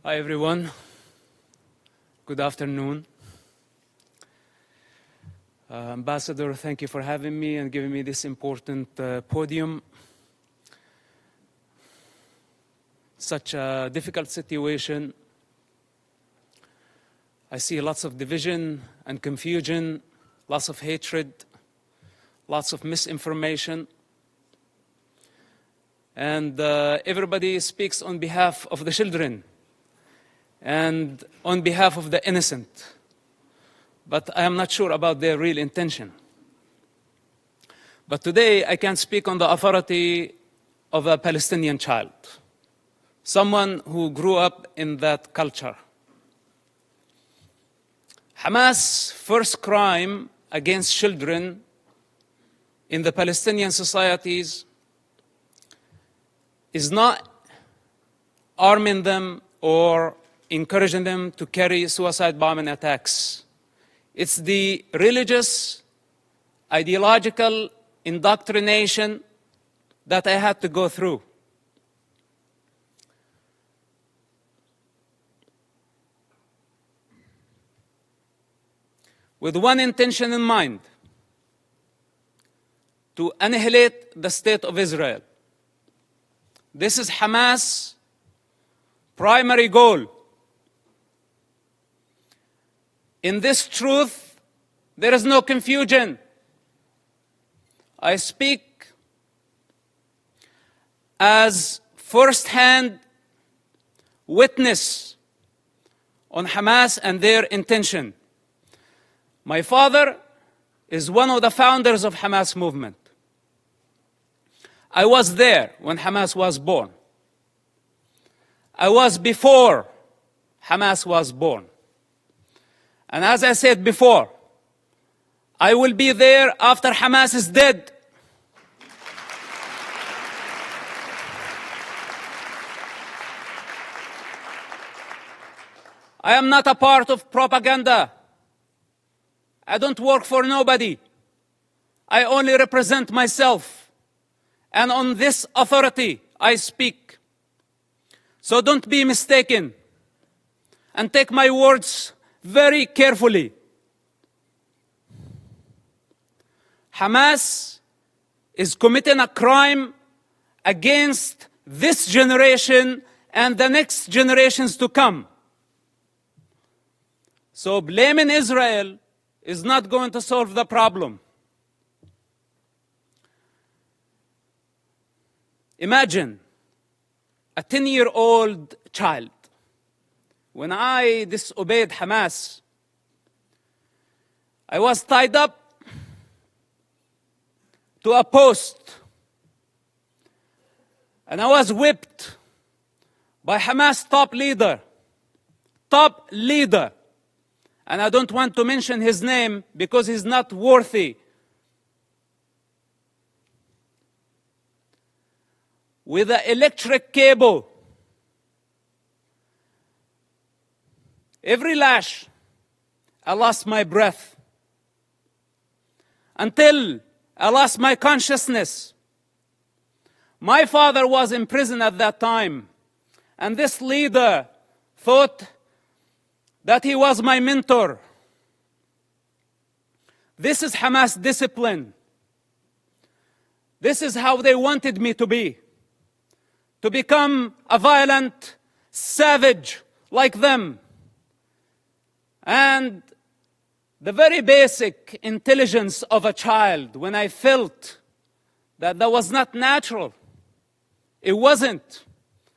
Hi, everyone. Good afternoon. Ambassador, thank you for having me and giving me this important podium. Such a difficult situation. I see lots of division and confusion, lots of hatred, lots of misinformation. And everybody speaks on behalf of the children and on behalf of the innocent. But I am not sure about their real intention. But today I can speak on the authority of a Palestinian child, someone who grew up in that culture. Hamas' first crime against children in the Palestinian societies is not arming them or encouraging them to carry suicide bombing attacks. It's the religious, ideological indoctrination that I had to go through. With one intention in mind: to annihilate the state of Israel. This is Hamas' primary goal. In this truth, there is no confusion. I speak as first-hand witness on Hamas and their intention. My father is one of the founders of Hamas movement. I was there when Hamas was born. I was before Hamas was born. And as I said before, I will be there after Hamas is dead. I am not a part of propaganda. I don't work for nobody. I only represent myself. And on this authority, I speak. So don't be mistaken. And take my words very carefully. Hamas is committing a crime against this generation and the next generations to come. So blaming Israel is not going to solve the problem. Imagine a 10-year-old child. When I disobeyed Hamas, I was tied up to a post and I was whipped by Hamas top leader. And I don't want to mention his name because he's not worthy. With an electric cable. Every lash, I lost my breath. Until I lost my consciousness. My father was in prison at that time. And this leader thought that he was my mentor. This is Hamas discipline. This is how they wanted me to be. To become a violent savage like them. And the very basic intelligence of a child, when I felt that was not natural, it wasn't.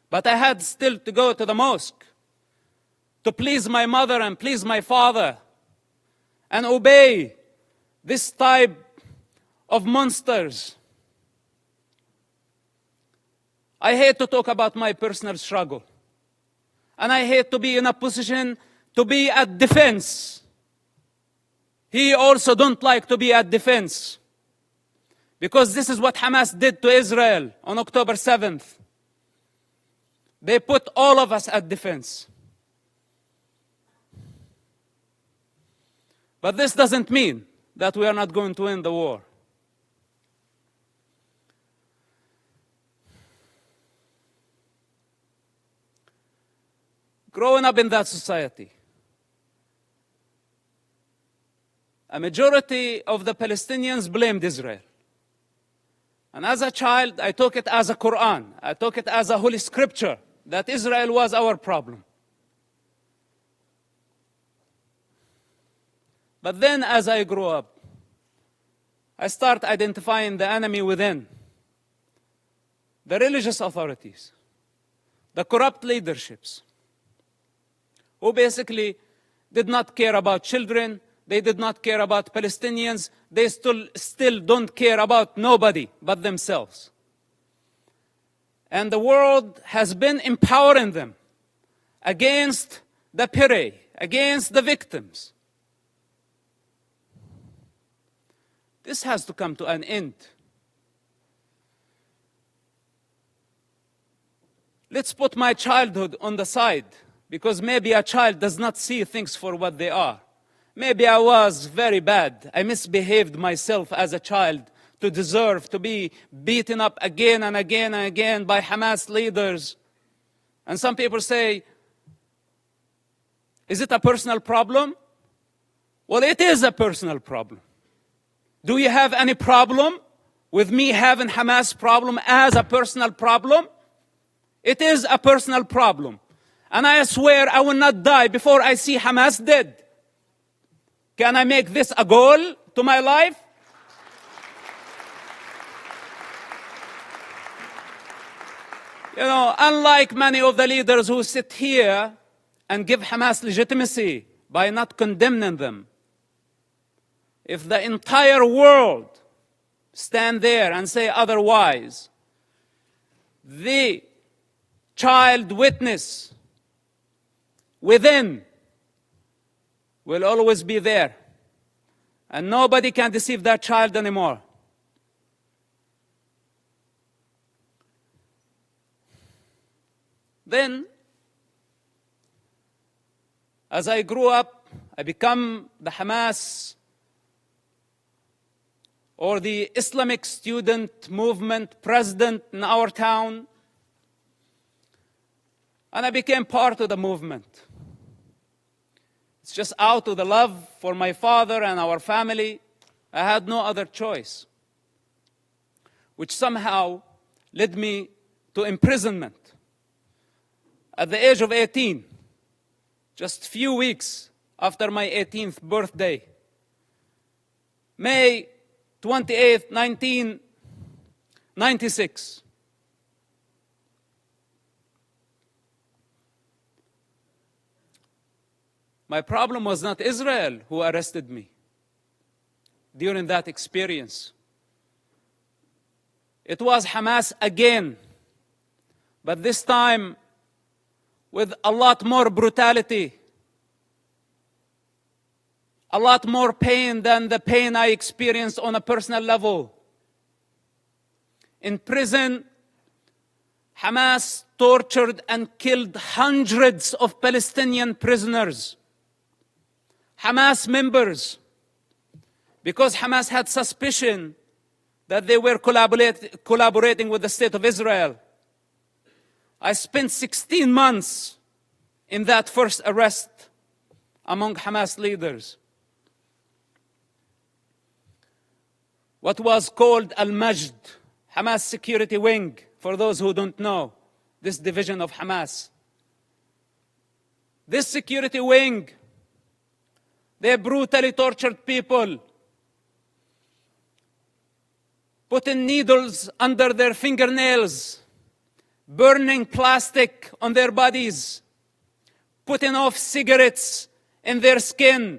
But I had still to go to the mosque to please my mother and please my father and obey this type of monsters. I hate to talk about my personal struggle. And I hate to be in a position to be at defense. He also don't like to be at defense. Because this is what Hamas did to Israel on October 7th. They put all of us at defense. But this doesn't mean that we are not going to win the war. growing up in that society, a majority of the Palestinians blamed Israel. And as a child, I took it as a Quran. I took it as a holy scripture that Israel was our problem. But then as I grew up, I start identifying the enemy within. The religious authorities, the corrupt leaderships, who basically did not care about children, they did not care about Palestinians, they still don't care about nobody but themselves. And the world has been empowering them against the prey, against the victims. This has to come to an end. Let's put my childhood on the side, because maybe a child does not see things for what they are. Maybe I was very bad. I misbehaved myself as a child to deserve to be beaten up again and again and again by Hamas leaders. And some people say, is it a personal problem? Well, it is a personal problem. Do you have any problem with me having Hamas problem as a personal problem? It is a personal problem. And I swear I will not die before I see Hamas dead. Can I make this a goal to my life? You know, unlike many of the leaders who sit here and give Hamas legitimacy by not condemning them, if the entire world stand there and say otherwise, the child witness within will always be there. And nobody can deceive that child anymore. Then, as I grew up, I become the Hamas or the Islamic student movement president in our town. And I became part of the movement. It's just out of the love for my father and our family. I had no other choice, which somehow led me to imprisonment at the age of 18, just a few weeks after my 18th birthday. May 28, 1996. My problem was not Israel who arrested me during that experience. It was Hamas again, but this time with a lot more brutality, a lot more pain than the pain I experienced on a personal level. In prison, Hamas tortured and killed hundreds of Palestinian prisoners, Hamas members, because Hamas had suspicion that they were collaborating with the State of Israel. I spent 16 months in that first arrest among Hamas leaders. What was called Al-Majd, Hamas security wing, for those who don't know, this division of Hamas. This security wing, they brutally tortured people, putting needles under their fingernails, burning plastic on their bodies, putting off cigarettes in their skin.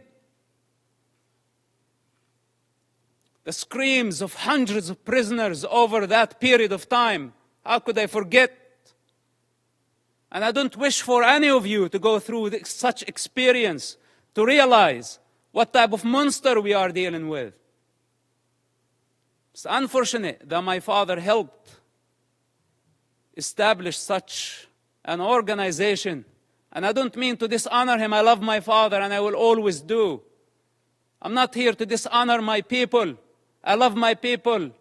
The screams of hundreds of prisoners over that period of time, how could I forget? And I don't wish for any of you to go through such experience to realize what type of monster we are dealing with. It's unfortunate that my father helped establish such an organization. And I don't mean to dishonor him. I love my father and I will always do. I'm not here to dishonor my people. I love my people.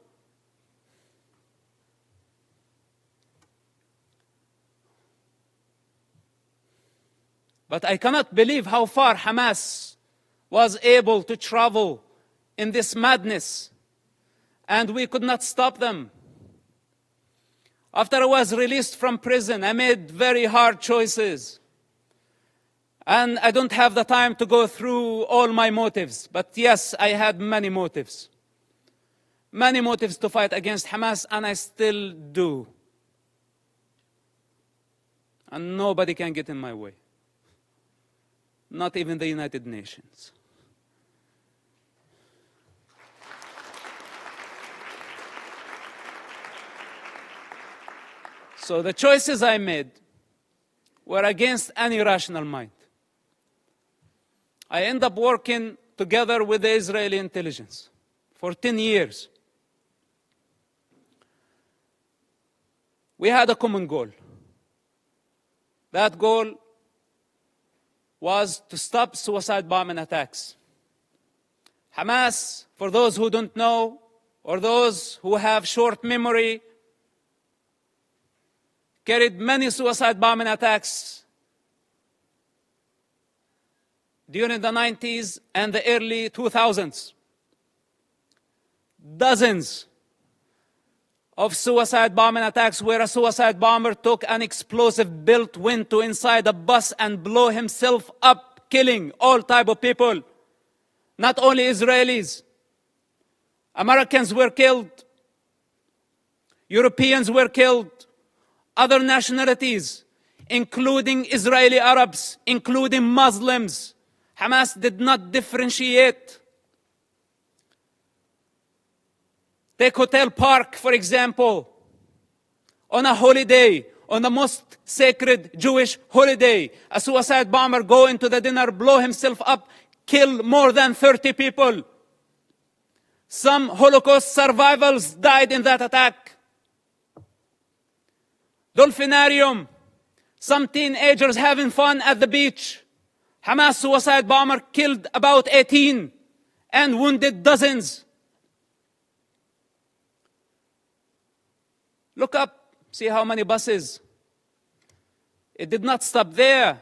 But I cannot believe how far Hamas was able to travel in this madness, and we could not stop them. After I was released from prison, I made very hard choices. And I don't have the time to go through all my motives, but yes, I had many motives. Many motives to fight against Hamas, and I still do. And nobody can get in my way. Not even the United Nations. So the choices I made were against any rational mind. I ended up working together with the Israeli intelligence for 10 years. We had a common goal. That goal was to stop suicide bombing attacks. Hamas, for those who don't know, or those who have short memory, carried many suicide bombing attacks during the 90s and the early 2000s. Dozens of suicide bombing attacks where a suicide bomber took an explosive built window inside a bus and blew himself up, killing all type of people. Not only Israelis. Americans were killed. Europeans were killed. Other nationalities, including Israeli Arabs, including Muslims. Hamas did not differentiate. Take Hotel Park, for example. On a holiday, on the most sacred Jewish holiday, a suicide bomber go into the dinner, blow himself up, kill more than 30 people. Some Holocaust survivors died in that attack. Dolphinarium, some teenagers having fun at the beach. Hamas suicide bomber killed about 18 and wounded dozens. Look up, see how many buses. It did not stop there.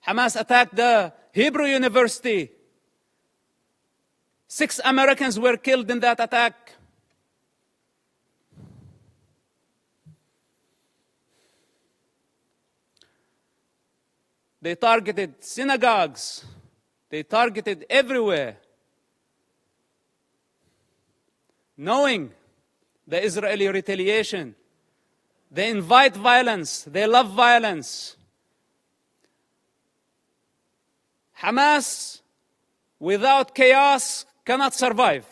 Hamas attacked the Hebrew University. 6 Americans were killed in that attack. They targeted synagogues. They targeted everywhere. Knowing the Israeli retaliation, they invite violence. They love violence. Hamas, without chaos, cannot survive.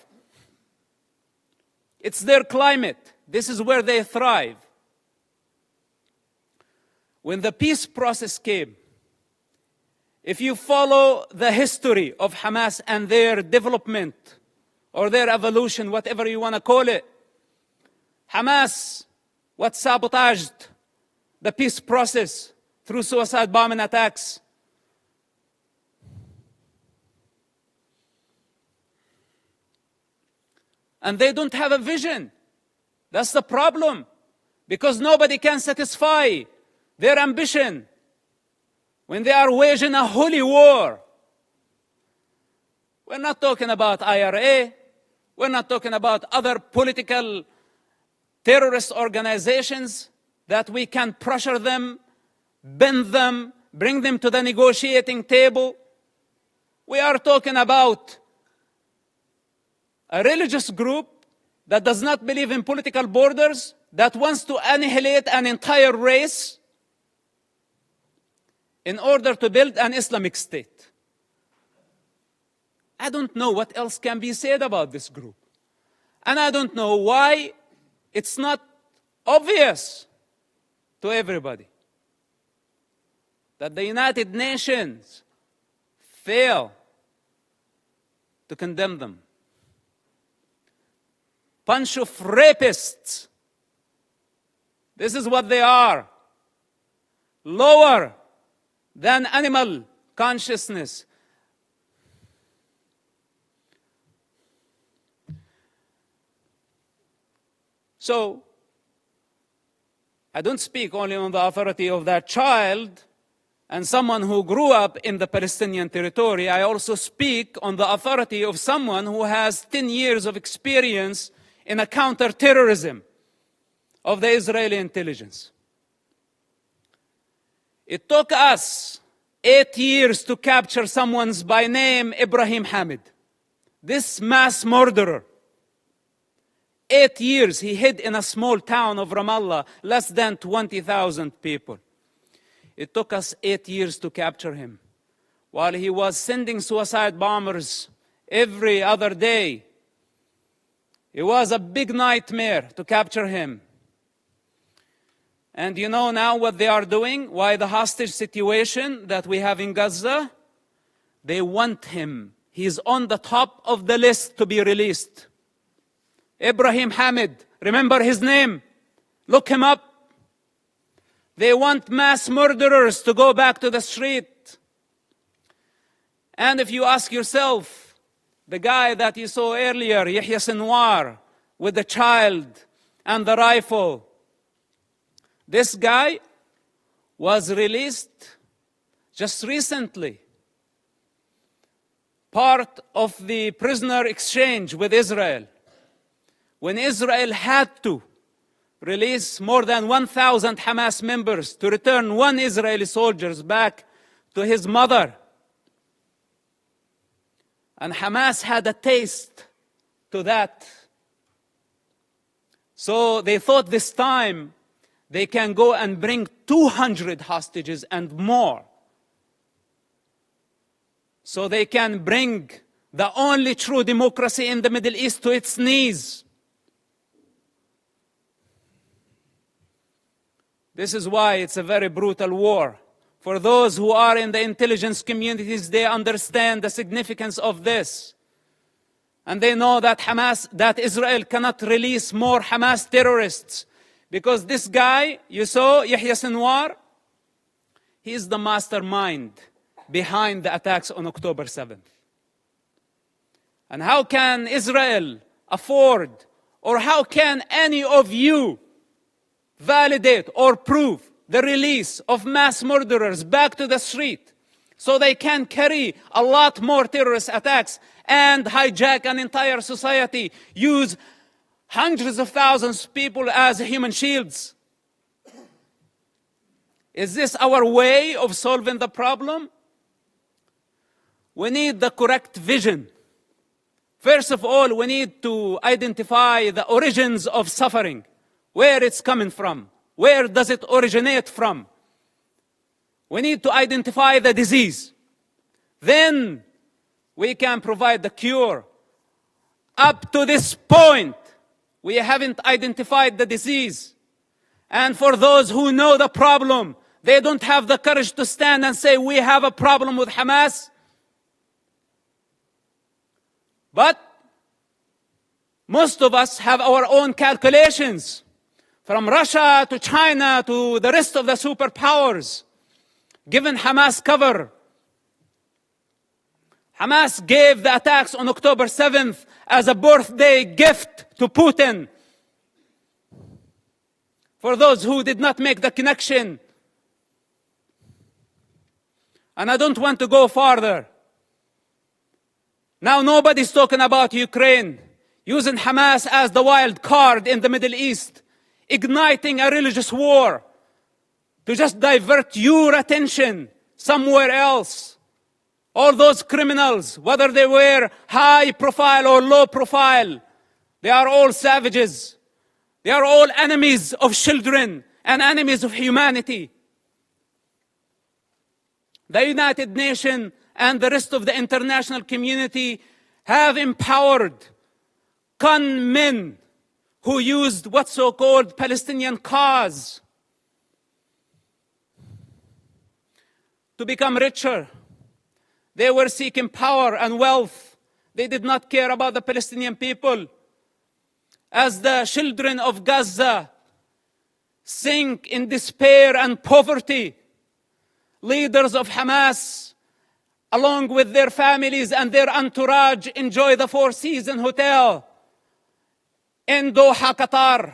It's their climate. This is where they thrive. When the peace process came, if you follow the history of Hamas and their development or their evolution, whatever you want to call it, Hamas, what sabotaged the peace process through suicide bombing attacks. And they don't have a vision. That's the problem. Because nobody can satisfy their ambition when they are waging a holy war. We're not talking about IRA. We're not talking about other political terrorist organizations that we can pressure them, bend them, bring them to the negotiating table. We are talking about a religious group that does not believe in political borders, that wants to annihilate an entire race in order to build an Islamic state. I don't know what else can be said about this group. And I don't know why it's not obvious to everybody that the United Nations fail to condemn them. Bunch of rapists. This is what they are. Lower than animal consciousness. So, I don't speak only on the authority of that child and someone who grew up in the Palestinian territory, I also speak on the authority of someone who has 10 years of experience in a counterterrorism of the Israeli intelligence. It took us 8 years to capture someone by name Ibrahim Hamid, this mass murderer. 8 years he hid in a small town of Ramallah, less than 20,000 people. It took us 8 years to capture him, while he was sending suicide bombers every other day. It was a big nightmare to capture him. And you know now what they are doing? Why the hostage situation that we have in Gaza? They want him. He's on the top of the list to be released. Ibrahim Hamid, remember his name? Look him up. They want mass murderers to go back to the street. And if you ask yourself, the guy that you saw earlier, Yahya Sinwar, with the child and the rifle, this guy was released just recently, part of the prisoner exchange with Israel, when Israel had to release more than 1,000 Hamas members to return one Israeli soldier back to his mother. And Hamas had a taste to that. So they thought this time they can go and bring 200 hostages and more. So they can bring the only true democracy in the Middle East to its knees. This is why it's a very brutal war. For those who are in the intelligence communities, they understand the significance of this. And they know that Israel cannot release more Hamas terrorists. Because this guy, you saw, Yahya Sinwar, he is the mastermind behind the attacks on October 7th. And how can Israel afford, or how can any of you validate or prove the release of mass murderers back to the street so they can carry a lot more terrorist attacks and hijack an entire society, use hundreds of thousands of people as human shields? Is this our way of solving the problem? We need the correct vision. First of all, we need to identify the origins of suffering, where it's coming from, where does it originate from. We need to identify the disease. Then we can provide the cure. Up to this point, we haven't identified the disease. And for those who know the problem, they don't have the courage to stand and say, we have a problem with Hamas. But most of us have our own calculations. From Russia to China to the rest of the superpowers, given Hamas cover. Hamas gave the attacks on October 7th as a birthday gift to Putin. For those who did not make the connection. And I don't want to go farther. Now nobody's talking about Ukraine, using Hamas as the wild card in the Middle East, igniting a religious war to just divert your attention somewhere else. All those criminals, whether they were high profile or low profile, they are all savages. They are all enemies of children and enemies of humanity. The United Nations and the rest of the international community have empowered con men who used what's so-called Palestinian cause to become richer. They were seeking power and wealth. They did not care about the Palestinian people. As the children of Gaza sink in despair and poverty, leaders of Hamas, along with their families and their entourage, enjoy the Four Seasons Hotel in Doha, Qatar.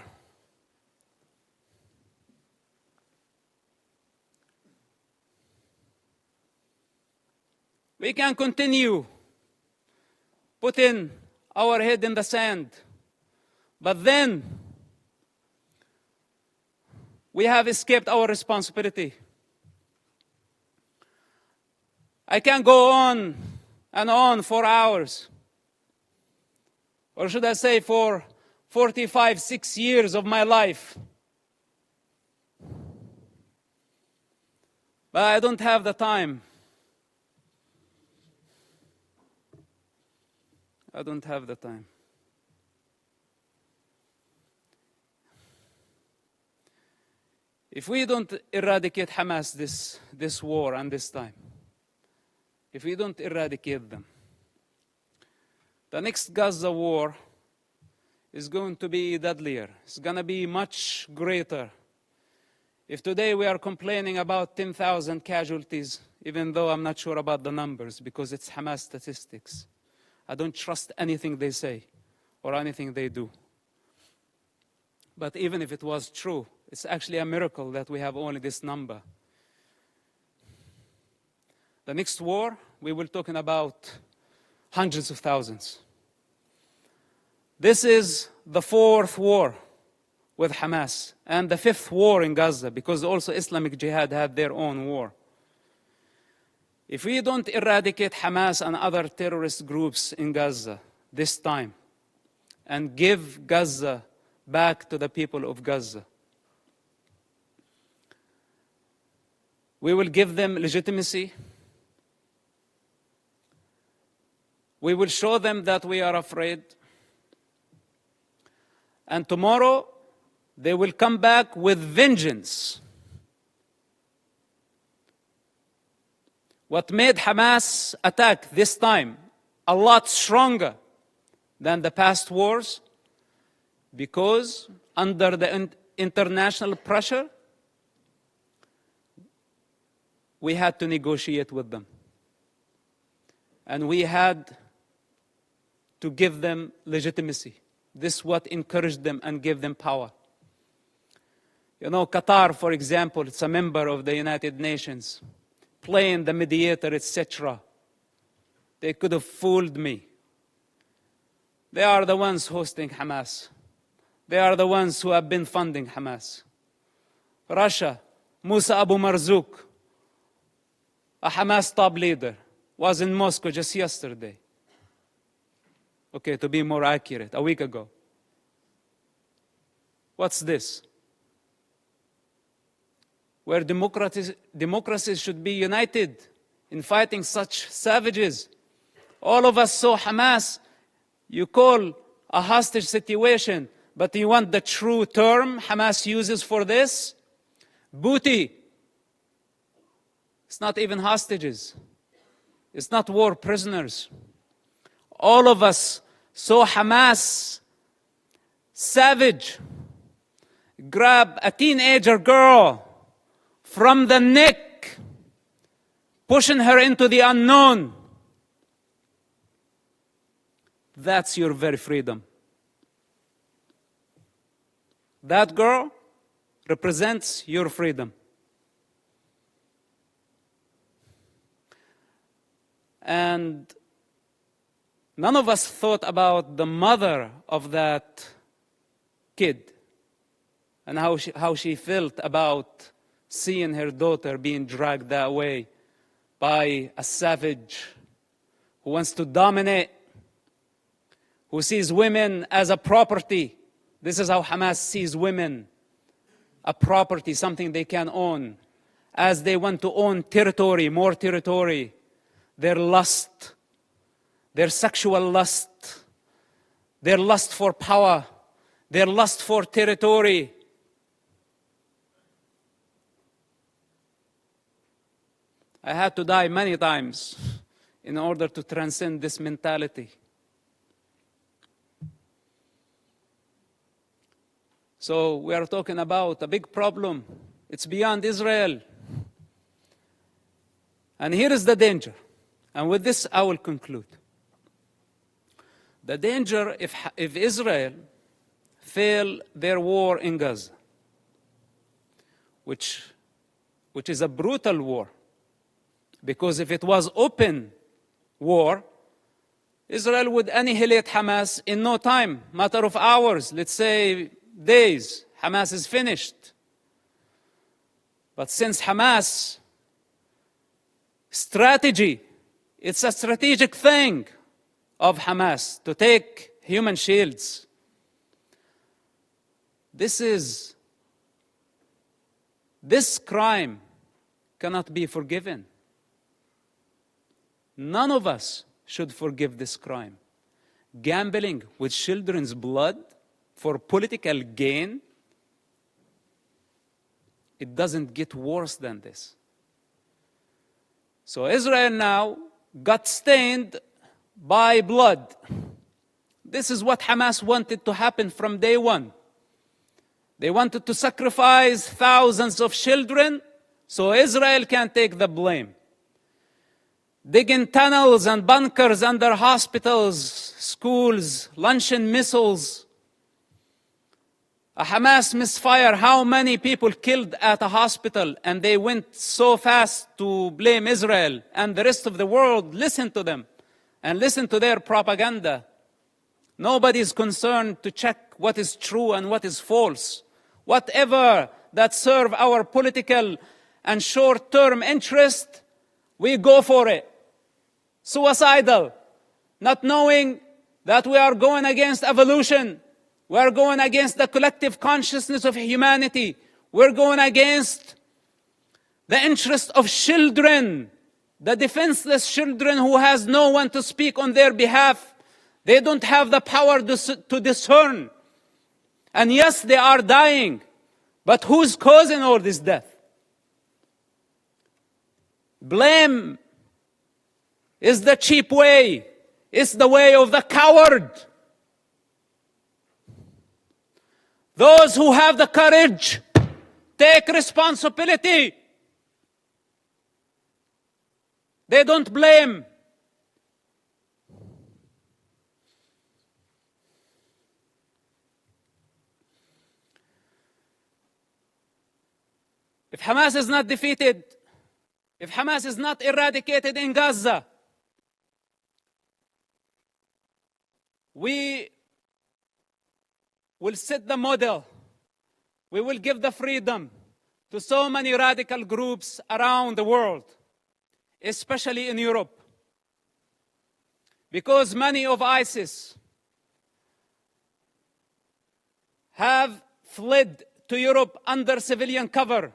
We can continue putting our head in the sand, but then we have escaped our responsibility. I can go on and on for hours, or should I say for 45, 6 years of my life. But I don't have the time. I don't have the time. If we don't eradicate Hamas this war and this time, if we don't eradicate them, the next Gaza war is going to be deadlier. It's going to be much greater. If today we are complaining about 10,000 casualties, even though I'm not sure about the numbers because it's Hamas statistics, I don't trust anything they say or anything they do. But even if it was true, it's actually a miracle that we have only this number. The next war, we will be talking about hundreds of thousands. This is the 4th war with Hamas and the 5th war in Gaza, because also Islamic Jihad had their own war. If we don't eradicate Hamas and other terrorist groups in Gaza this time and give Gaza back to the people of Gaza, we will give them legitimacy. We will show them that we are afraid. And tomorrow, they will come back with vengeance. What made Hamas attack this time a lot stronger than the past wars? Because under the international pressure, we had to negotiate with them. And we had to give them legitimacy. This is what encouraged them and gave them power. You know, Qatar, for example, it's a member of the United Nations, playing the mediator, etc. They could have fooled me. They are the ones hosting Hamas. They are the ones who have been funding Hamas. Russia, Musa Abu Marzouk, a Hamas top leader, was in Moscow just yesterday. Okay, to be more accurate, a week ago. What's this? Where democracies should be united in fighting such savages. All of us saw Hamas, you call a hostage situation, but you want the true term Hamas uses for this? Booty. It's not even hostages. It's not war prisoners. All of us saw Hamas, savage, grab a teenager girl from the neck, pushing her into the unknown. That's your very freedom. That girl represents your freedom. And none of us thought about the mother of that kid and how she felt about seeing her daughter being dragged that way by a savage who wants to dominate, who sees women as a property. This is how Hamas sees women, a property, something they can own. As they want to own territory, more territory, their lust, their sexual lust, their lust for power, their lust for territory. I had to die many times in order to transcend this mentality. So we are talking about a big problem. It's beyond Israel. And here is the danger. And with this, I will conclude. The danger if Israel fail their war in Gaza, which is a brutal war, because if it was open war, Israel would annihilate Hamas in no time, matter of hours, let's say days. Hamas is finished. But since Hamas strategy, it's a strategic thing of Hamas to take human shields. This crime cannot be forgiven. None of us should forgive this crime. Gambling with children's blood for political gain, it doesn't get worse than this. So Israel now got stained by blood. This is what Hamas wanted to happen from day one. They wanted to sacrifice thousands of children so Israel can take the blame. Digging tunnels and bunkers under hospitals, schools, launching missiles. A Hamas misfire, how many people killed at a hospital, and they went so fast to blame Israel, and the rest of the world listened to them and listened to their propaganda. Nobody is concerned to check what is true and what is false. Whatever that serve our political and short-term interest, we go for it. Suicidal, not knowing that we are going against evolution. We are going against the collective consciousness of humanity. We're going against the interest of children, the defenseless children who has no one to speak on their behalf. They don't have the power to discern. And yes, they are dying. But who's causing all this death? Blame is the cheap way. It's the way of the coward. Those who have the courage, take responsibility. They don't blame. If Hamas is not defeated, if Hamas is not eradicated in Gaza, we will set the model. We will give the freedom to so many radical groups around the world, especially in Europe. Because many of ISIS have fled to Europe under civilian cover.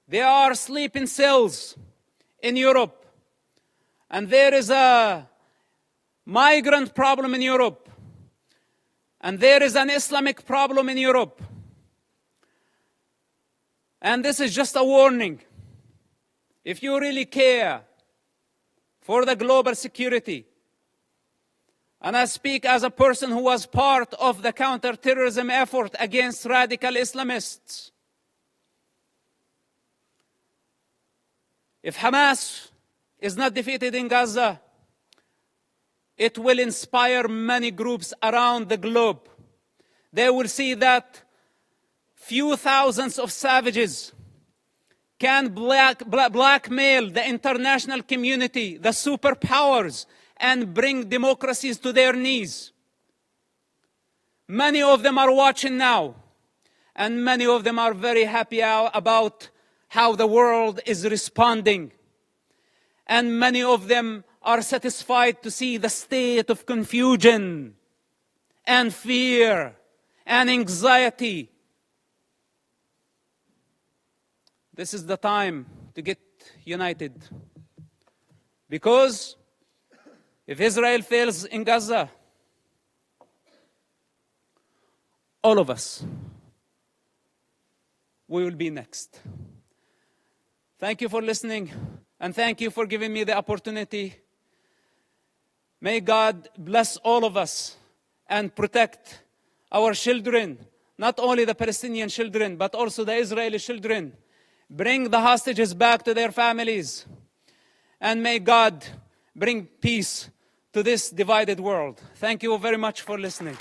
They are sleeping cells in Europe. And there is a migrant problem in Europe. And there is an Islamic problem in Europe. And this is just a warning. If you really care for the global security, and I speak as a person who was part of the counterterrorism effort against radical Islamists, if Hamas is not defeated in Gaza, it will inspire many groups around the globe. They will see that few thousands of savages can blackmail the international community, the superpowers, and bring democracies to their knees. Many of them are watching now, and many of them are very happy about how the world is responding. And many of them are satisfied to see the state of confusion and fear and anxiety. This is the time to get united. Because if Israel fails in Gaza, all of us, we will be next. Thank you for listening, and thank you for giving me the opportunity. May God bless all of us and protect our children, not only the Palestinian children, but also the Israeli children. Bring the hostages back to their families. And may God bring peace to this divided world. Thank you very much for listening.